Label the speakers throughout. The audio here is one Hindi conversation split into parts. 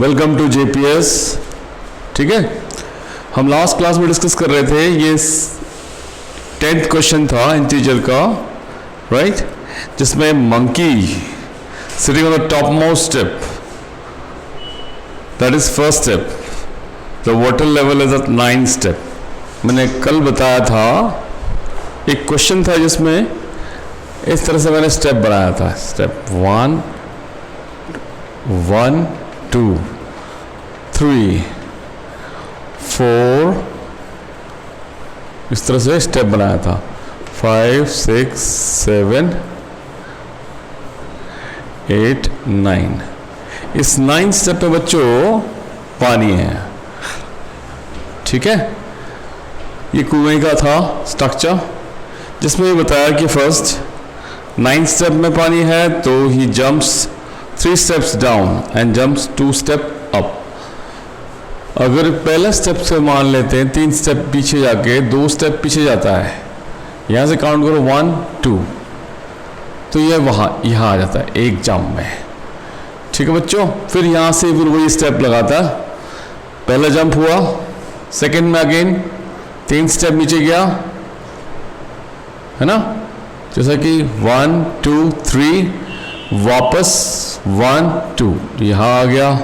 Speaker 1: Welcome to JPS. ठीक है, हम लास्ट क्लास में डिस्कस कर रहे थे, ये 10th क्वेश्चन था इंटीजर का, राइट, जिसमें monkey sitting on the top most step, that is first step, the water level is at 9th step. मैंने कल बताया था, एक क्वेश्चन था जिसमें इस तरह से मैंने स्टेप बनाया था, स्टेप 1 1 2 3 4, इस तरह से स्टेप बनाया था, 5 6 7 8 9। इस 9th स्टेप पे बच्चों पानी है। ठीक है, ये कुएं का था स्ट्रक्चर, जिसमें ये बताया कि फर्स्ट 9th स्टेप में पानी है तो he jumps 3 steps down and jumps 2 step अप। अगर पहले स्टेप से मान लेते हैं 3 स्टेप पीछे जाके 2 स्टेप पीछे जाता है, यहाँ से काउंट करो 1 2, तो ये यहाँ आ जाता है एक जंप में। ठीक है बच्चों, फिर यहाँ से फिर वही स्टेप लगाता है, पहला जंप हुआ, सेकंड में अगेन 3 स्टेप नीचे गया, है ना, जैसा कि 1 2 3, वापस 1 2 यहाँ आ गया,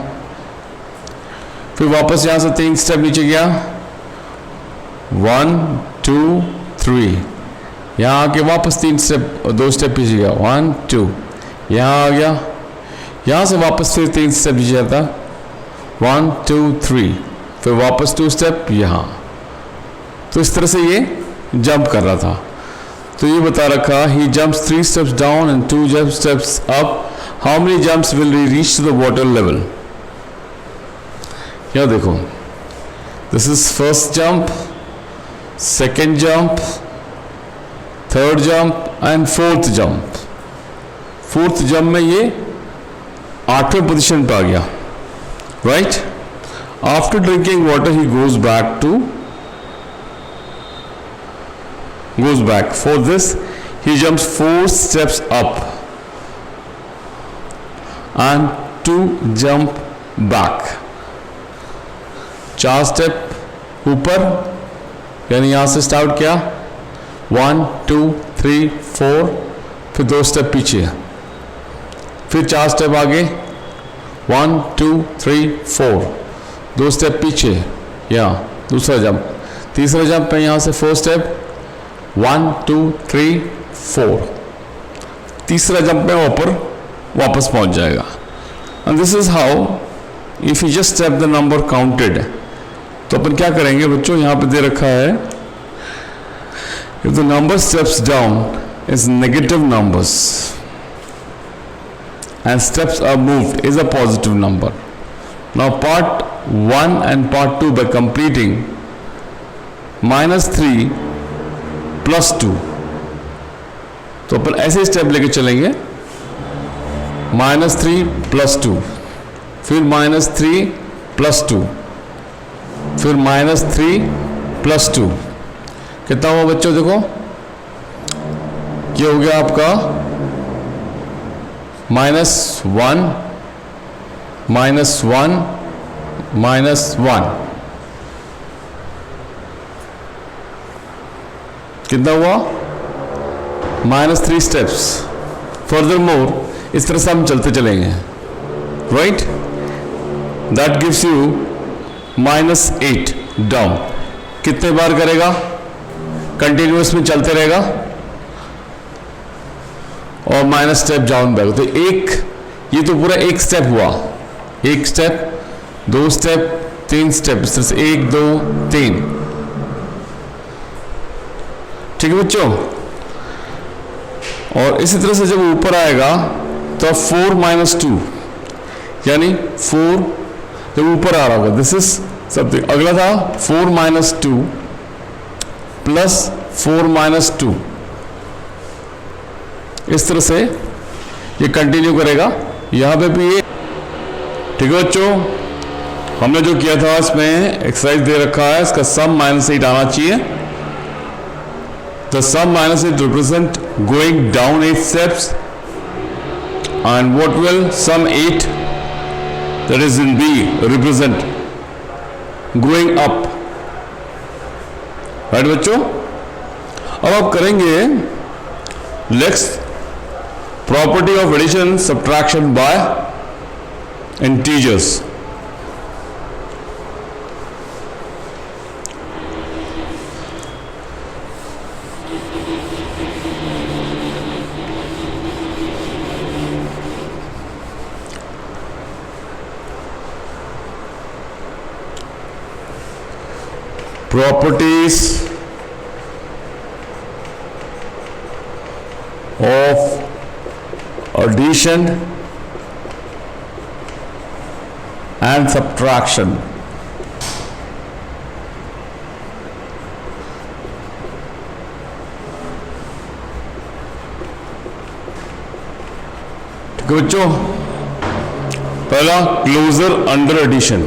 Speaker 1: फिर वापस यहाँ से 3 स्टेप नीचे गया, 1 2 3, यहाँ आके वापस 3 स्टेप 2 स्टेप पीछे गया, 1 2, यहाँ आ गया, यहाँ से वापस फिर 3 स्टेप नीचे जाता, 1 2 3, फिर वापस 2 स्टेप यहाँ। तो इस तरह से ये जंप कर रहा था। तो ये बता रखा, he jumps 3 steps down and 2 steps up, how many jumps will he reach to the water level. यहाँ देखो, this is first jump, second jump, third jump and fourth jump. Fourth jump में ये 8वें पोजीशन पे आ गया, right. After drinking water he goes back. For this he jumps 4 steps up and 2 jump back। 4 step ऊपर, यानी यहां से स्टार्ट किया, 1 2 3 4, फिर 2 स्टेप पीछे, फिर 4 स्टेप आगे, 1 2 3 4, 2 स्टेप पीछे, यहाँ दूसरा जंप, तीसरा जंप में यहां से 4 स्टेप, 1 2 3 4, तीसरा जंप में ऊपर वापस पहुंच जाएगा। And this is how if you just step the number counted. तो अपन क्या करेंगे बच्चों, यहां पे दे रखा है, if the number steps down is negative numbers and steps are moved is a positive number. Now part 1 and part 2 by completing -3 +2, तो अपन ऐसे स्टेप लेके चलेंगे, -3 +2, फिर -3 +2, फिर -3 +2, कितना हुआ बच्चों, देखो ये हो गया आपका -1 -1 -1, कितना हुआ, -3 स्टेप्स। फर्दर मोर इस तरह से हम चलते चलेंगे, right, that gives you -8 down. कितने बार करेगा, कंटिन्यूअस में चलते रहेगा और माइनस स्टेप डाउन बैक। तो एक, ये तो पूरा एक स्टेप हुआ, एक स्टेप, 2 स्टेप, 3 स्टेप, इस तरह से 1 2 3। ठीक है बच्चों, और इसी तरह से जब ऊपर आएगा तो 4 - 2, यानी 4 जब ऊपर आ रहा होगा, दिस इज समथिंग, अगला था 4 - 2 प्लस 4 - 2, इस तरह से ये कंटिन्यू करेगा, यहां पे भी ये। ठीक है बच्चों, हमने जो किया था इसमें एक्सरसाइज दे रखा है, इसका सम -8 आना चाहिए। The sum -8 represent going down 8 steps, and what will sum 8 that is in B represent going up, right बच्चों। अब आप करेंगे next property of addition subtraction by integers. Properties of addition and subtraction। ठीक है बच्चों, पहला क्लोजर अंडर एडिशन,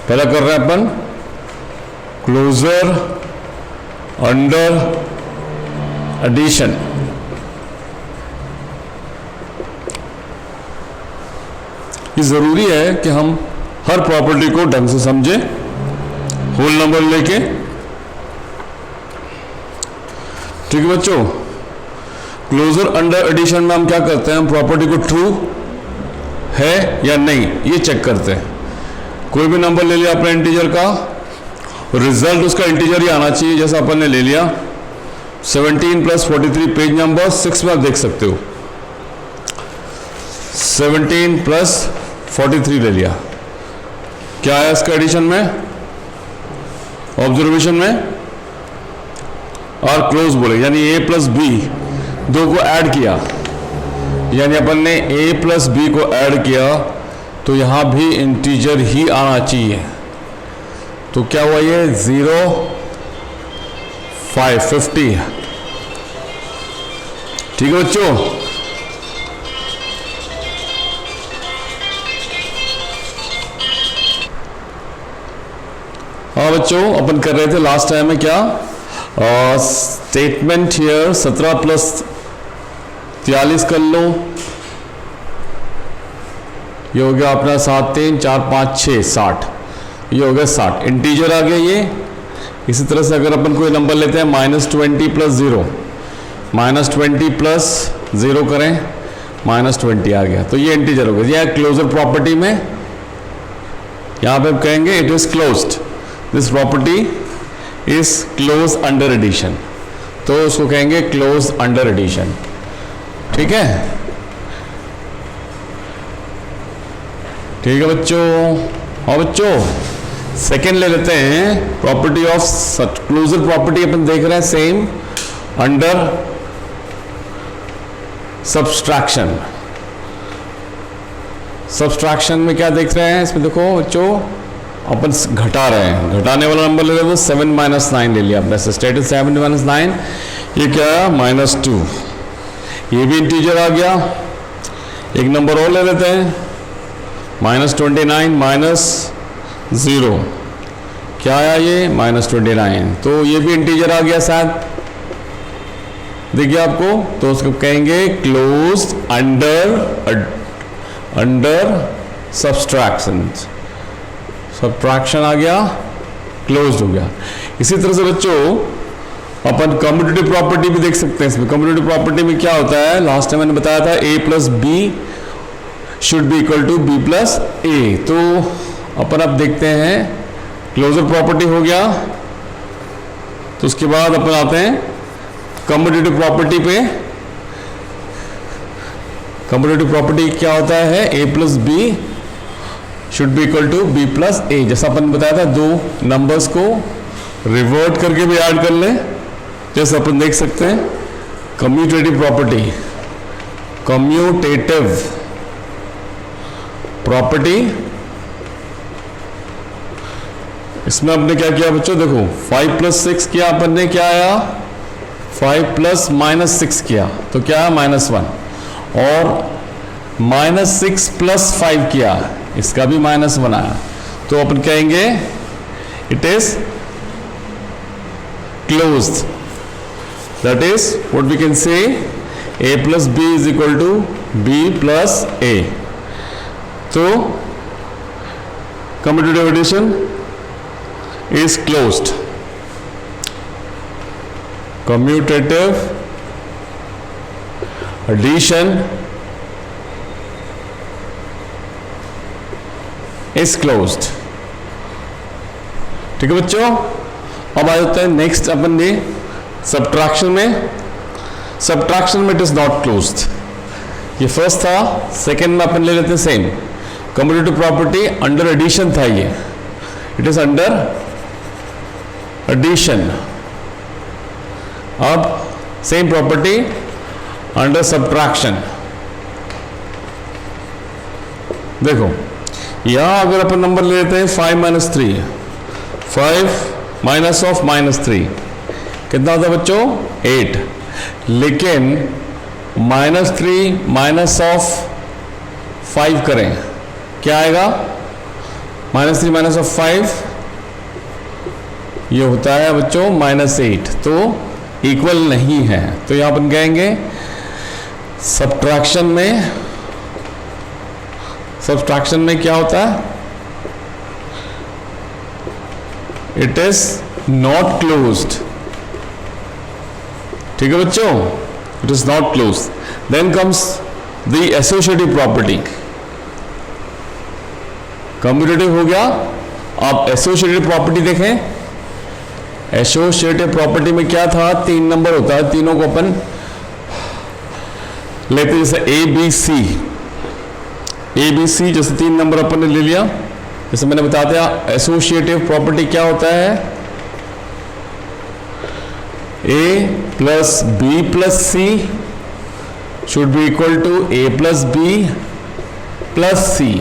Speaker 1: पहला कर रहे हैं अपन क्लोजर अंडर एडिशन। ये जरूरी है कि हम हर प्रॉपर्टी को ढंग से समझें, होल नंबर लेके। ठीक है बच्चों, क्लोजर अंडर एडिशन में हम क्या करते हैं, हम प्रॉपर्टी को ट्रू है या नहीं ये चेक करते हैं। कोई भी नंबर ले लिया अपने इंटीजर का, रिजल्ट उसका इंटीजर ही आना चाहिए। जैसा अपन ने ले लिया 17 + 43, पेज नंबर 6 में आप देख सकते हो। 17 + 43 ले लिया, क्या है इसका एडिशन में, ऑब्जर्वेशन में और क्लोज बोले, यानी A + B दो को ऐड किया, यानी अपन ने A + B को ऐड किया तो यहां भी इंटीजर ही आना चाहिए। तो क्या हुआ ये 0 5 50। ठीक है बच्चों, हाँ बच्चों, अपन कर रहे थे लास्ट टाइम में क्या, स्टेटमेंट हियर 17 + 43 कर लो, ये हो गया अपना 7 3 4 5 6 60, ये हो गया 60, इंटीजर आ गया ये। इसी तरह से अगर अपन कोई नंबर लेते हैं -20 + 0, -20 + 0 करें, -20 आ गया, तो ये इंटीजर हो गया। यह क्लोजर प्रॉपर्टी में यहां पे हम कहेंगे it is closed, this property is close under addition, तो उसको कहेंगे क्लोज अंडर एडिशन। ठीक है, ठीक है बच्चों। हाँ बच्चों, सेकेंड ले लेते हैं, प्रॉपर्टी ऑफ क्लोजर प्रॉपर्टी अपन देख रहे हैं सेम अंडर सब्सट्रैक्शन। सब्सट्रैक्शन में क्या देख रहे हैं, इसमें देखो बच्चों अपन घटा रहे हैं, घटाने वाला नंबर ले लेते 7 - 9 ले लिया अपने से, स्टेटस 7 - 9, ये क्या है -2, ये भी इंटीजर आ गया। एक नंबर और ले लेते हैं -29 - 0, क्या आया ये -29, तो ये भी इंटीजर आ गया शायद, देखिए आपको, तो उसको कहेंगे क्लोज अंडर सब्सट्रैक्शन। सब्ट्रैक्शन आ गया, क्लोज हो गया। इसी तरह से बच्चों अपन कम्यूटेटिव प्रॉपर्टी भी देख सकते हैं। इसमें कम्यूटेटिव प्रॉपर्टी में क्या होता है, लास्ट टाइम मैंने बताया था A + B should be equal to B + A, तो अपन अब देखते हैं क्लोजर प्रॉपर्टी हो गया, तो उसके बाद अपन आते हैं कम्यूटेटिव प्रॉपर्टी पे। कम्यूटेटिव प्रॉपर्टी क्या होता है, A + B should be equal to B + A, जैसा अपन बताया था, दो नंबर्स को रिवर्ट करके भी ऐड कर लें, जैसे अपन देख सकते हैं कम्यूटेटिव प्रॉपर्टी। कम्यूटेटिव प्रॉपर्टी, इसमें आपने क्या किया बच्चों, देखो 5 + 6 किया अपन ने, क्या आया 5 + -6 किया तो क्या है -1, और -6 + 5 किया, इसका भी -1 आया, तो अपन कहेंगे it is closed. That is what we can say, A + B = B + A। तो commutative addition is closed. Commutative addition is closed. ठीक है बच्चों, अब आ जाते हैं नेक्स्ट अपन ने सब्ट्रैक्शन में. सब्ट्रैक्शन में इट इज नॉट क्लोज्ड. ये फर्स्ट था. सेकेंड में अपन ले लेते हैं same commutative property. Under addition था ये, इट इज अंडर एडिशन. अब सेम प्रॉपर्टी अंडर सब्ट्रैक्शन. देखो यहां अगर अपन नंबर ले लेते हैं 5 माइनस 3, 5 माइनस ऑफ माइनस 3 कितना होता है बच्चों? 8. लेकिन -3 माइनस ऑफ 5 करें, क्या आएगा? -3 माइनस ऑफ 5 ये होता है बच्चों -8. तो इक्वल नहीं है. तो यहां अपन कहेंगे सब्ट्रैक्शन में क्या होता है? It is not closed. ठीक है बच्चों, it is not closed. Then comes the associative property. Commutative हो गया. आप एसोसिएटिव प्रॉपर्टी देखें. एसोसिएटिव प्रॉपर्टी में क्या था? 3 नंबर होता है. तीनों को अपन लेते जैसे ए बी सी जैसे 3 नंबर अपन ने ले लिया. जैसे मैंने बता दिया एसोसिएटिव प्रॉपर्टी क्या होता है? A plus B plus C should be equal to A plus B plus C.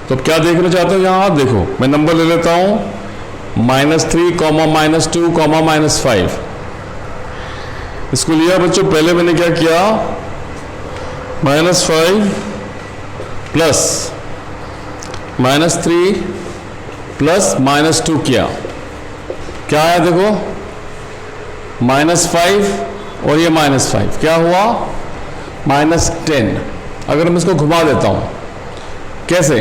Speaker 1: तो अब क्या देखना चाहते हो यहां? आप देखो, मैं नंबर ले लेता हूं -3, -2, -5. इसको लिया बच्चों. पहले मैंने क्या किया? -5 प्लस -3 प्लस -2 किया. क्या आया देखो? -5 और ये -5 क्या हुआ? -10. अगर मैं इसको घुमा देता हूं, कैसे?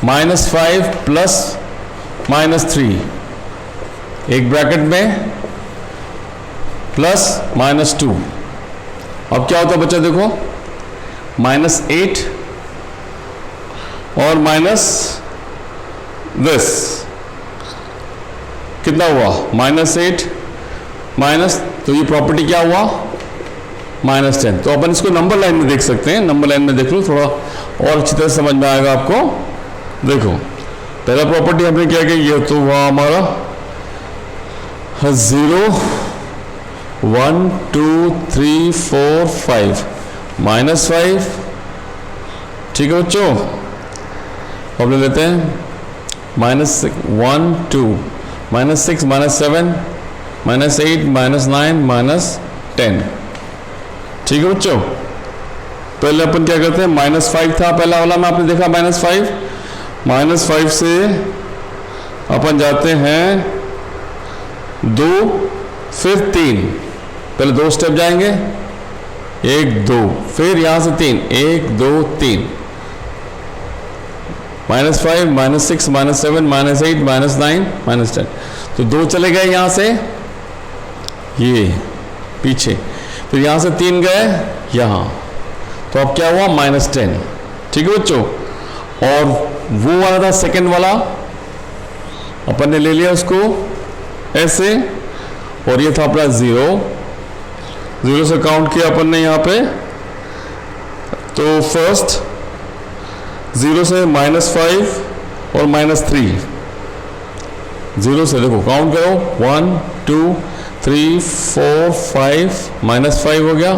Speaker 1: -5 प्लस -3 एक ब्रैकेट में प्लस -2. अब क्या होता है बच्चा? देखो -8 और माइनस दिस कितना हुआ? -8 माइनस, तो ये प्रॉपर्टी क्या हुआ? -10. तो अपन इसको नंबर लाइन में देख सकते हैं. नंबर लाइन में देख लो, थोड़ा और अच्छी तरह समझ में आएगा आपको. देखो पहला प्रॉपर्टी हमने क्या किया? ये तो हुआ हमारा 0 1 2 3 4 5 -5. ठीक है बच्चों. अब ले लेते हैं -1 2 -6 -7 -8 -9 -10. ठीक है बच्चों. पहले अपन क्या करते हैं? -5 था पहला वाला में, आपने देखा -5 से अपन जाते हैं 2 फिर 3. पहले 2 स्टेप जाएंगे, 1 2, फिर यहां से 3, 1 2 3. -5 -6 -7 -8 -9 -10. तो 2 चले गए यहां से ये पीछे, फिर यहां से 3 गए यहां. तो अब क्या हुआ? -10. ठीक है बच्चों. और वो वाला था सेकंड वाला, अपन ने ले लिया उसको ऐसे. और ये था अपना 0 से काउंट किया अपन ने यहां पे. तो फर्स्ट 0 से -5 और -3. 0 से देखो काउंट करो 1 2 3 4 5 -5 हो गया.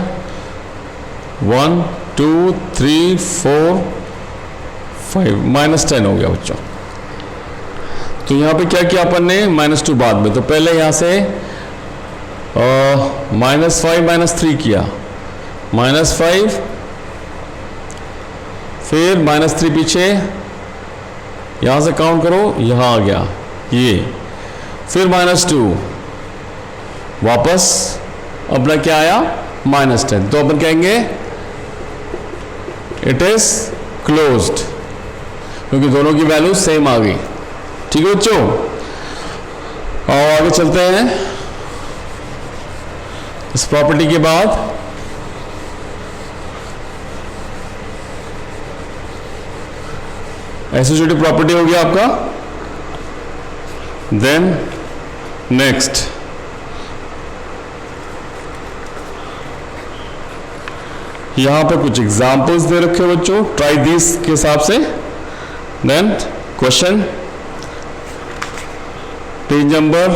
Speaker 1: 1 2 3 4 5 -10 हो गया बच्चों. तो यहां पे क्या किया अपन ने? -2 बाद में. तो पहले यहां से -5 -3 किया. -5 फिर -3 पीछे, यहां से काउंट करो, यहां आ गया ये. फिर -2 वापस अपना क्या आया? -10. तो अपन कहेंगे इट इज क्लोज्ड. क्योंकि दोनों की वैल्यू सेम आ गई। ठीक है बच्चों, और आगे चलते हैं। इस प्रॉपर्टी के बाद एसोसिएटिव प्रॉपर्टी हो गया आपका। देन नेक्स्ट यहां पे कुछ एग्जांपल्स दे रखे हो बच्चों, ट्राई दिस के हिसाब से। Then question page number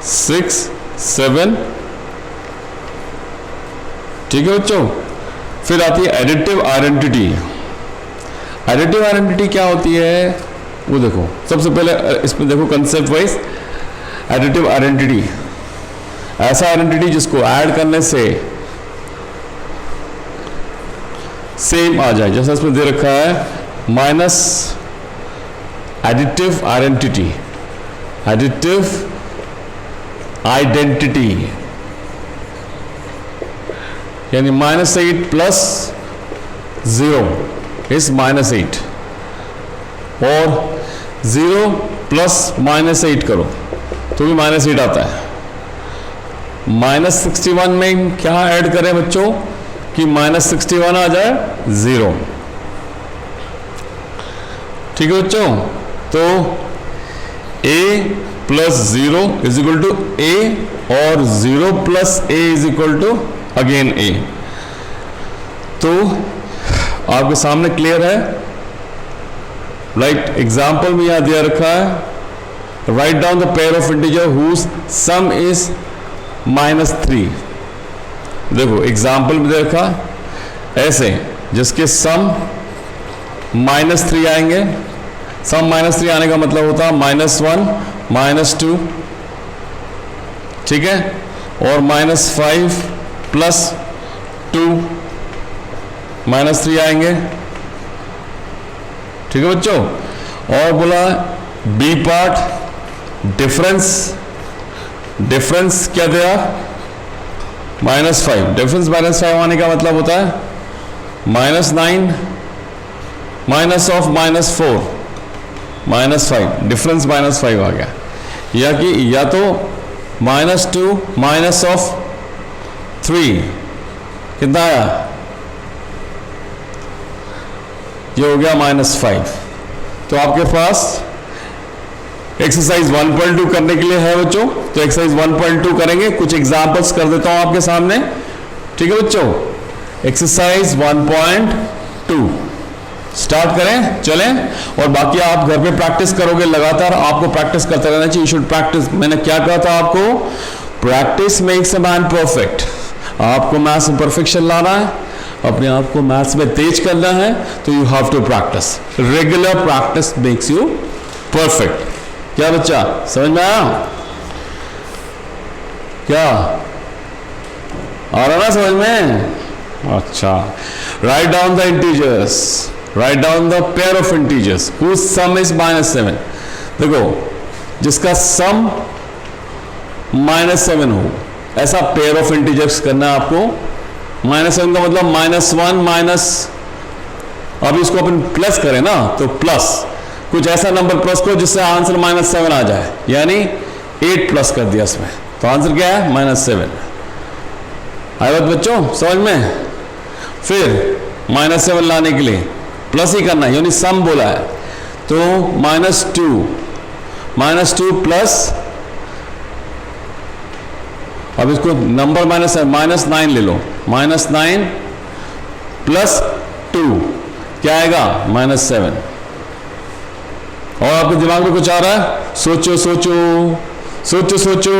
Speaker 1: 6, 7। ठीक है बच्चों, फिर आती है एडिटिव आइडेंटिटी। एडिटिव आइडेंटिटी क्या होती है वो देखो। सबसे पहले इसमें देखो कंसेप्ट वाइज, एडिटिव आइडेंटिटी ऐसा आइडेंटिटी जिसको ऐड करने से सेम आ जाए। जैसा इसमें दे रखा है minus additive identity, additive identity यानी -8 प्लस 0 इज -8, और 0 प्लस -8 करो तो भी -8 आता है। -61 में क्या ऐड करें बच्चों कि -61 आ जाए 0। ठीक है बच्चों, तो a plus 0 is equal to a, और 0 plus a is equal to again a। तो आपके सामने क्लियर है। राइट, एग्जाम्पल में यहां दिया रखा है, write down the pair of integer whose sum is -3। देखो एग्जाम्पल में दे रखा ऐसे जिसके सम -3 आएंगे। सम -3 आने का मतलब होता है -1 -2, ठीक है, और -5 प्लस 2 -3 आएंगे। ठीक है बच्चों, और बोला बी पार्ट डिफरेंस, डिफरेंस क्या दिया -5। डिफरेंस -5 आने का मतलब होता है -9 माइनस ऑफ -4 -5, डिफरेंस -5 आ गया। या कि या तो -2 माइनस ऑफ 3 कितना आया, ये हो गया -5। तो आपके पास एक्सरसाइज 1.2 करने के लिए है बच्चों, तो एक्सरसाइज 1.2 करेंगे। कुछ एग्जांपल्स कर देता हूं आपके सामने। ठीक है बच्चों, एक्सरसाइज 1.2 स्टार्ट करें, चलें। और बाकी आप घर पे प्रैक्टिस करोगे लगातार, आपको प्रैक्टिस करते रहना चाहिए। शुड प्रैक्टिस, मैंने क्या कहा था आपको, practice makes a man perfect. आपको मैथ्स में परफेक्शन लाना है, अपने आप को मैथ्स में तेज करना है, तो you have to practice. Regular practice makes you perfect. क्या बच्चा समझ में आया? क्या आ रहा ना समझ में? अच्छा, write down the integers, write down the pair of integers whose sum is -7। देखो जिसका सम -7 हो, ऐसा पेयर ऑफ इंटीजर्स करना है आपको। -7 का मतलब -1 माइनस, अब इसको अपन प्लस करें ना, तो प्लस कुछ ऐसा नंबर प्लस को जिससे आंसर -7 आ जाए, यानी 8 प्लस कर दिया इसमें, तो आंसर क्या है -7। आया बात बच्चों समझ में? फिर -7 लाने के लिए प्लस ही करना है, यानी सम बोला है, तो -2 प्लस, अब इसको नंबर -9 ले लो, -9 प्लस 2 क्या आएगा -7। और आपके दिमाग में कुछ आ रहा है? सोचो सोचो सोचो सोचो,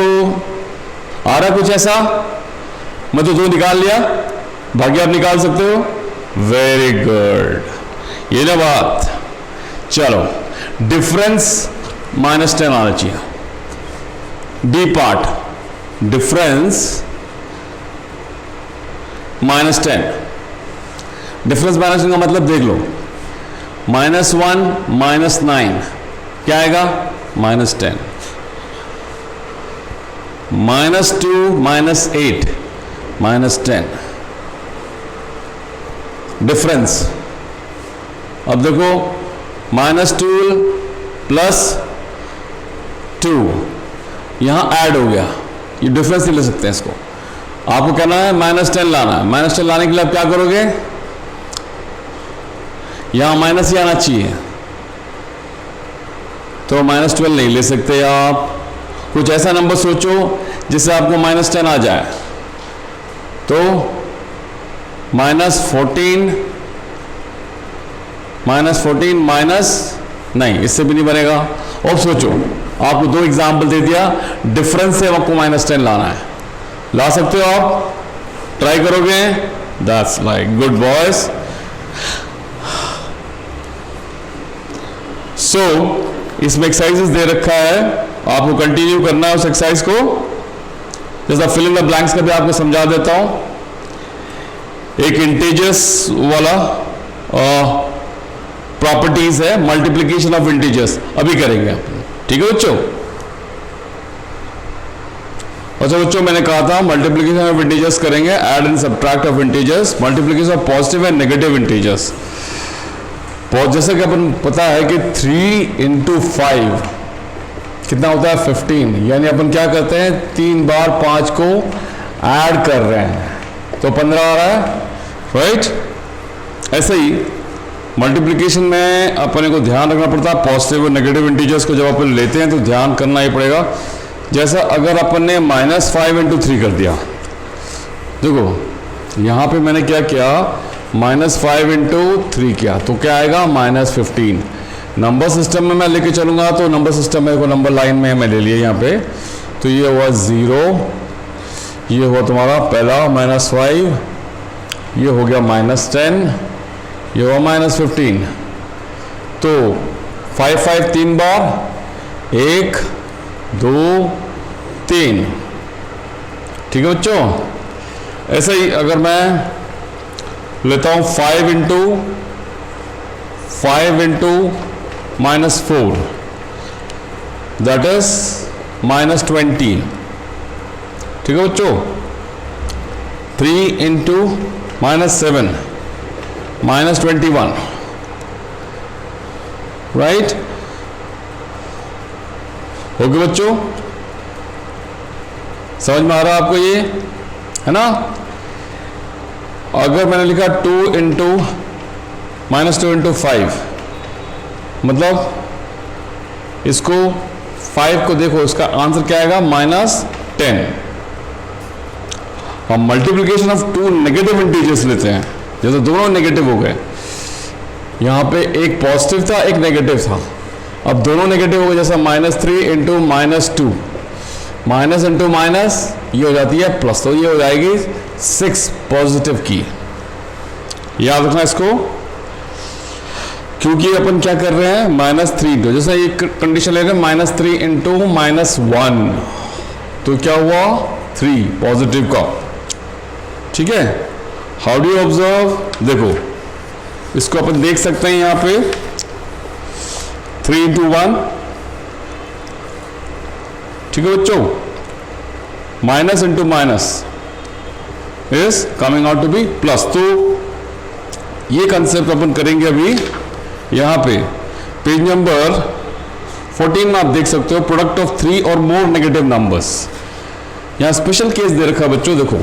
Speaker 1: आ रहा कुछ ऐसा? मैं तो 2 निकाल लिया, बाकी आप निकाल सकते हो। वेरी गुड, ये ना बात। चलो डिफरेंस -10 आना चाहिए। D path difference -10। डिफरेंस -10 का मतलब देख लो, -1 -9 क्या आएगा -10, -2 -8 -10। डिफरेंस, अब देखो -12 प्लस 2, यहाँ ऐड हो गया, ये डिफरेंस नहीं ले सकते हैं इसको। आपको कहना है -10 लाना है, -10 लाने के लिए आप क्या करोगे, यहाँ माइनस ही आना चाहिए, तो -12 नहीं ले सकते आप। कुछ ऐसा नंबर सोचो जिससे आपको -10 आ जाए, तो -14 माइनस, नहीं इससे भी नहीं बनेगा। अब सोचो, आपको 2 एग्जाम्पल दे दिया, डिफरेंस से आपको -10 लाना है, ला सकते हो आप, ट्राई करोगे, दैट्स लाइक गुड बॉयज। सो इसमें एक्सरसाइजेस दे रखा है, आपको कंटिन्यू करना है उस एक्सरसाइज को। जैसा फिल इन द ब्लैंक्स का भी आपको समझा देता हूं। एक इंटीजर्स वाला प्रॉपर्टीज है, मल्टीप्लीकेशन ऑफ इंटीजर्स, अभी करेंगे आप, ठीक है बच्चों। अच्छा बच्चों, मैंने कहा था मल्टीप्लीकेशन ऑफ इंटीजर्स करेंगे, add and subtract of integers, multiplication of positive and negative integers. जैसे कि अपन पता है कि 3 × 5 कितना होता है 15, यानी अपन क्या करते हैं 3 बार 5 को ऐड कर रहे हैं तो 15 आ रहा है, राइट। ऐसे ही मल्टीप्लिकेशन में अपने को ध्यान रखना पड़ता है, पॉजिटिव और नेगेटिव इंटीजर्स को जब अपन लेते हैं तो ध्यान करना ही पड़ेगा। जैसा अगर अपन ने -5 × 3 कर दिया, देखो यहाँ पे मैंने क्या किया, -5 × 3 किया तो क्या आएगा -15। नंबर सिस्टम में मैं लेके चलूंगा तो नंबर सिस्टम में को नंबर लाइन में मैं ले लिया यहाँ पे, तो ये हुआ 0, ये हुआ तुम्हारा पहला -5, ये हो गया -10, ये हुआ -15। तो 5 5 3 बार, 1 2 3, ठीक है बच्चों। ऐसे ही अगर मैं लेता हूं 5 × -4, दैट इज -20, ठीक है बच्चों। 3 × -7, -21, राइट। ओके बच्चों, समझ में आ रहा है आपको ये, है ना। अगर मैंने लिखा 2 × -5, मतलब इसको 5 को देखो, इसका आंसर क्या आएगा -10। हम मल्टीप्लिकेशन ऑफ 2 नेगेटिव इंटीजर्स लेते हैं, जैसे दोनों नेगेटिव हो गए, यहाँ पे एक पॉजिटिव था एक नेगेटिव था, अब दोनों नेगेटिव हो गए, जैसा -3 × -2, माइनस इंटू माइनस ये हो जाती है प्लस, तो ये हो जाएगी 6 पॉजिटिव की। याद रखना इसको, क्योंकि अपन क्या कर रहे हैं -3 तो जैसे ये कंडीशन ले रहे हैं -3 × -1, तो क्या हुआ 3 पॉजिटिव का, ठीक है। हाउ डू यू ऑब्जर्व, देखो इसको अपन देख सकते हैं यहाँ पे 3 × 1, ठीक है बच्चों, minus into minus is coming out to be plus. तो ये कंसेप्ट अपन करेंगे अभी यहाँ पे पेज नंबर 14 में, आप देख सकते हो प्रोडक्ट ऑफ 3 और मोर नेगेटिव नंबर्स। यहाँ स्पेशल केस दे रखा है बच्चों, देखो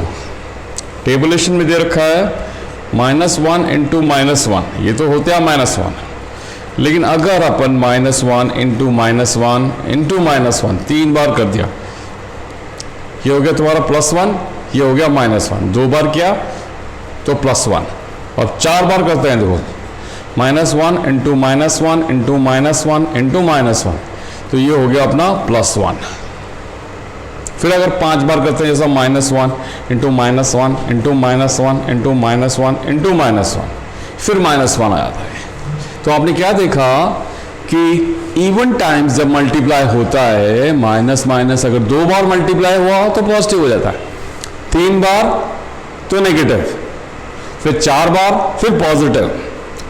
Speaker 1: टेबुलेशन में दे रखा है -1 × -1, ये तो होते हैं -1, लेकिन अगर अपन -1 × -1 3 बार कर दिया, ये हो गया तुम्हारा +1, ये हो गया -1, 2 बार किया तो +1, और 4 बार करते हैं देखो -1 × -1 तो ये हो गया अपना +1। फिर अगर 5 बार करते हैं जैसा -1 × -1 फिर -1 आ जाता है। तो आपने क्या देखा कि इवन टाइम्स जब मल्टीप्लाई होता है माइनस माइनस अगर 2 बार मल्टीप्लाई हुआ तो पॉजिटिव हो जाता है, 3 बार तो नेगेटिव, फिर 4 बार फिर पॉजिटिव,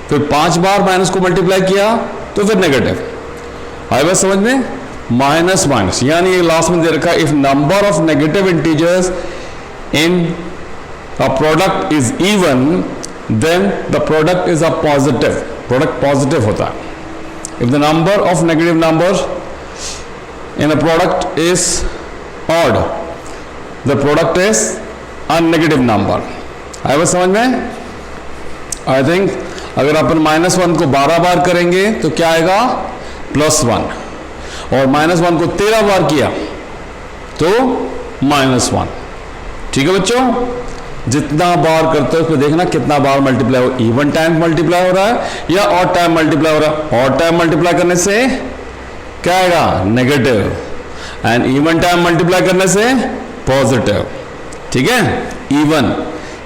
Speaker 1: फिर 5 बार माइनस को मल्टीप्लाई किया तो फिर नेगेटिव। आई बात समझ में, माइनस माइनस, यानी ये लास्ट में दे रखा है if number of negative integers in a product is even then the product is a positive, product positive होता है। If the number of negative numbers in a product is odd, the product is a negative number. आया बस समझ में? आई थिंक अगर अपन -1 को 12 बार करेंगे तो क्या आएगा? +1, और -1 को 13 बार किया तो -1. ठीक है बच्चों, जितना बार करते हो उसको देखना कितना बार मल्टीप्लाई हो. इवन टाइम मल्टीप्लाई हो रहा है या ऑड टाइम मल्टीप्लाई हो रहा है. ऑड टाइम मल्टीप्लाई करने से क्या आएगा? Negative. And even time multiply करने से पॉजिटिव. ठीक है, इवन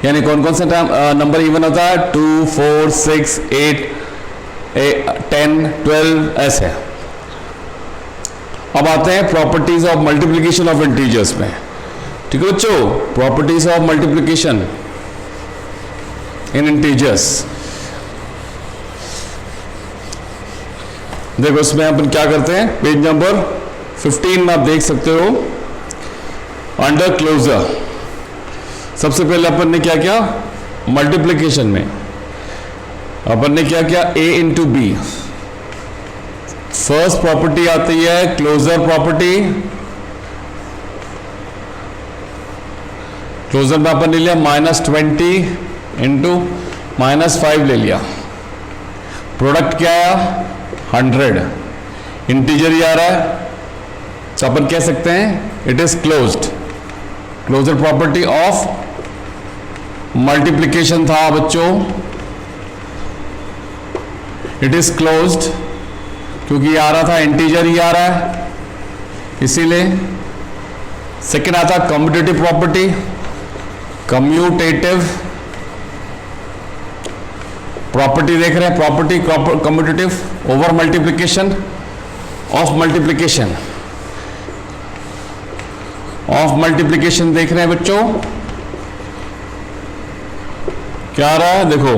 Speaker 1: यानी कौन कौन सा टाइम नंबर इवन होता है? 2, 4, 6, 8, 10, 12 ऐसे. अब आते हैं properties of multiplication of integers में. ठीक है बच्चों, properties of multiplication in integers. देखो इसमें अपन क्या करते हैं, पेज नंबर 15 में आप देख सकते हो. अंडर क्लोजर सबसे पहले अपन ने क्या किया? मल्टीप्लीकेशन में अपन ने क्या किया? a into B. First property आती है क्लोजर प्रॉपर्टी. क्लोजर में अपन ले लिया -20 इंटू -5 ले लिया. प्रोडक्ट क्या आया? 100. इंटीजर ही आ रहा है तो अपन कह सकते हैं it is closed. Closure property of multiplication था बच्चों, इट इज क्लोज्ड, क्योंकि आ रहा था इंटीजर ही आ रहा है इसीलिए. सेकेंड आता कम्यूटेटिव प्रॉपर्टी. कम्यूटेटिव प्रॉपर्टी देख रहे हैं, property commutative over multiplication of multiplication देख रहे हैं बच्चों. क्या आ रहा है? देखो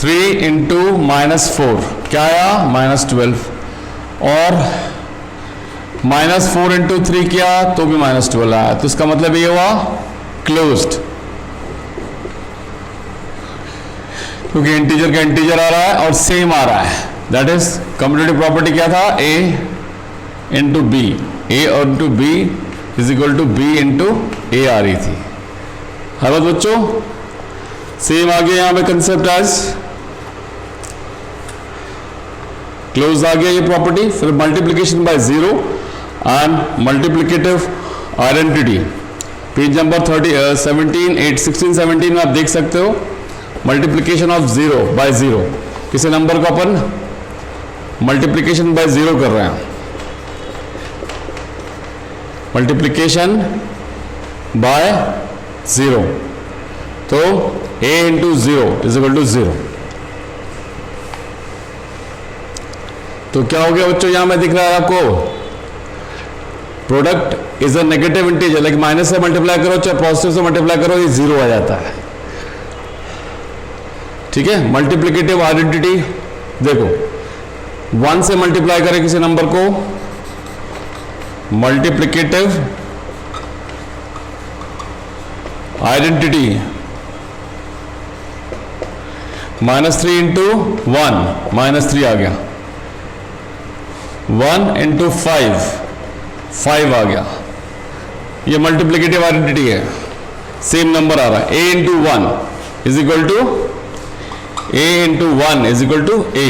Speaker 1: 3 इंटू -4 क्या आया? -12, और -4 इंटू 3 किया तो भी -12 आया. तो इसका मतलब ये हुआ क्लोज्ड, क्योंकि इंटीजर का इंटीजर आ रहा है और सेम आ रहा है. दैट इज कम्यूटेटिव प्रॉपर्टी क्या था? a into B. a into B is equal to b into a आ रही थी. है बात बच्चों? सेम आ गया यहां पे कंसेप्ट आज क्लोज आ गया ये प्रॉपर्टी. फिर multiplication bye 0 and multiplicative identity. Page number 16, 17 में आप देख सकते हो मल्टीप्लीकेशन ऑफ 0 बाय 0. किसी नंबर को अपन मल्टीप्लीकेशन बाय 0 कर रहे हैं. मल्टीप्लीकेशन बाय 0, तो a into 0 is equal to 0. तो क्या हो गया बच्चों? यहां में दिख रहा है आपको product is a negative integer. Like minus से मल्टीप्लाई करो चाहे पॉजिटिव से मल्टीप्लाई करो, ये 0 आ जाता है. ठीक है, मल्टीप्लीकेटिव आइडेंटिटी देखो 1 से मल्टीप्लाई करें किसी नंबर को, मल्टीप्लीकेटिव आइडेंटिटी -3 इंटू 1 -3 आ गया. 1 इंटू 5 आ गया. ये मल्टीप्लीकेटिव आइडेंटिटी है. सेम नंबर आ रहा है. a into 1 is equal to a into 1 is equal to a.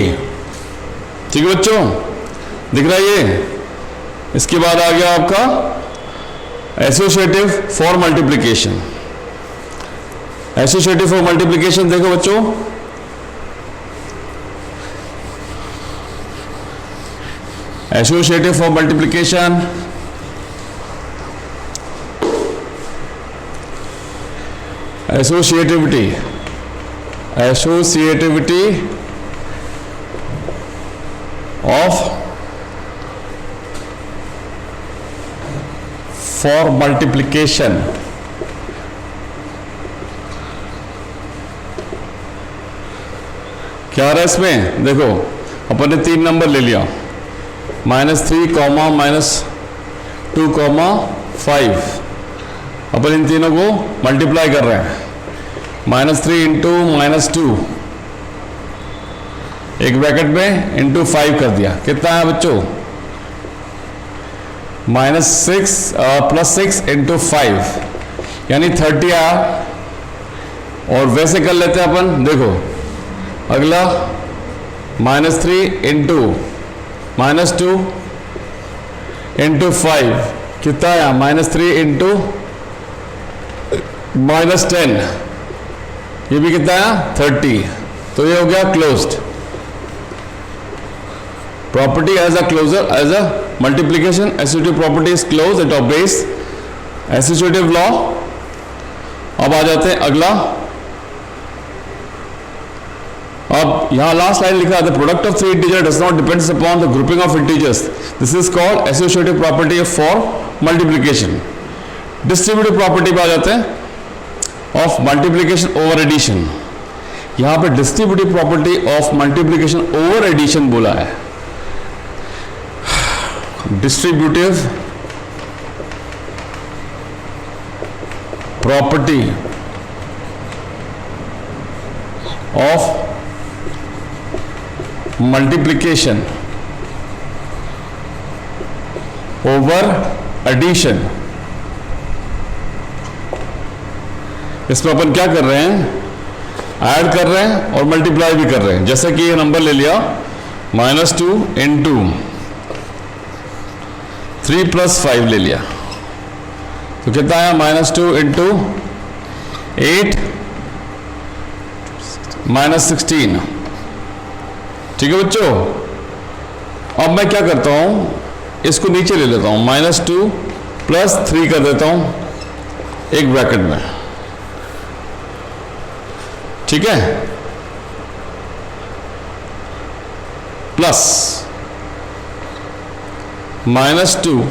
Speaker 1: ठीक है बच्चों, दिख रहा है ये. इसके बाद आ गया आपका associative for multiplication. Associative for multiplication देखो बच्चों, associative for multiplication associativity of for multiplication. क्या आ रहा है इसमें? देखो अपन ने 3 नंबर ले लिया, -3, -2, -5. अपन इन तीनों को मल्टीप्लाई कर रहे हैं. -3 इंटू -2 एक ब्रैकेट में इंटू 5 कर दिया, कितना है बच्चों? -6 + 6 × 5 यानी 30 आया। और वैसे कर लेते हैं अपन, देखो अगला -3 × -2 × 5 कितना आया? -3 × -10, ये भी कितना आया? 30। तो ये हो गया closed. Property as a closure, as a multiplication associative property is close, it obeys associative law. अब आ जाते हैं अगला। अब यहां लास्ट लाइन लिखा है, the product of 3 integer does not depends upon the grouping of integers, this is called associative property for multiplication. Distributive property पे आ जाते हैं ऑफ मल्टीप्लीकेशन ओवर एडिशन। यहां पे distributive property of multiplication over addition बोला है। Distributive property of multiplication over addition. इसमें अपन क्या कर रहे हैं? ऐड कर रहे हैं और मल्टीप्लाई भी कर रहे हैं। जैसे कि ये नंबर ले लिया -2 × 3 + 5 ले लिया, तो कितना आया? -2 × 8 -16। ठीक है बच्चों। अब मैं क्या करता हूं, इसको नीचे ले लेता हूं, -2 + 3 कर देता हूं एक ब्रैकेट में। ठीक है, प्लस -2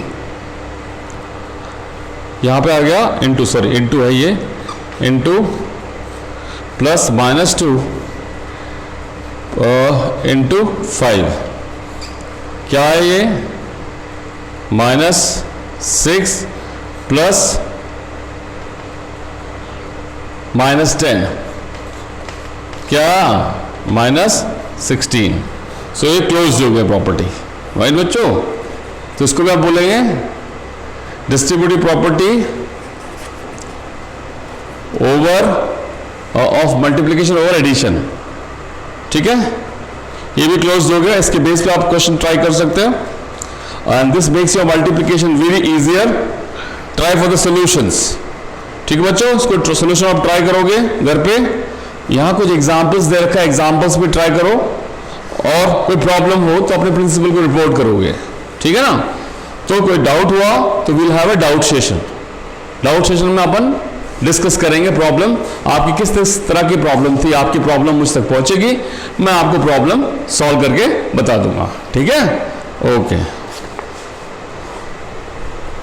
Speaker 1: यहां पे आ गया इंटू, सॉरी इंटू है ये, इंटू प्लस -2 इंटू 5, क्या है ये? -6 प्लस -10, क्या? -16। सो ये क्लोज हो गया प्रॉपर्टी, राइट बच्चों। तो इसको क्या बोलेंगे? Distributive property over of multiplication over addition. ठीक है, ये भी क्लोज हो गया। इसके बेस पे आप क्वेश्चन ट्राई कर सकते हो and this makes your multiplication very easier. Try for the solutions. ठीक है बच्चों, इसको सॉल्यूशन आप ट्राई करोगे घर पे। यहां कुछ एग्जांपल्स दे रखा है, एग्जांपल्स भी ट्राई करो और कोई प्रॉब्लम हो तो अपने प्रिंसिपल को रिपोर्ट करोगे। ठीक है ना। तो कोई डाउट हुआ तो we'll have a doubt session. Doubt session में अपन डिस्कस करेंगे प्रॉब्लम, आपकी किस तरह की प्रॉब्लम थी, आपकी प्रॉब्लम मुझ तक पहुंचेगी, मैं आपको प्रॉब्लम सॉल्व करके बता दूंगा। ठीक है, ओके।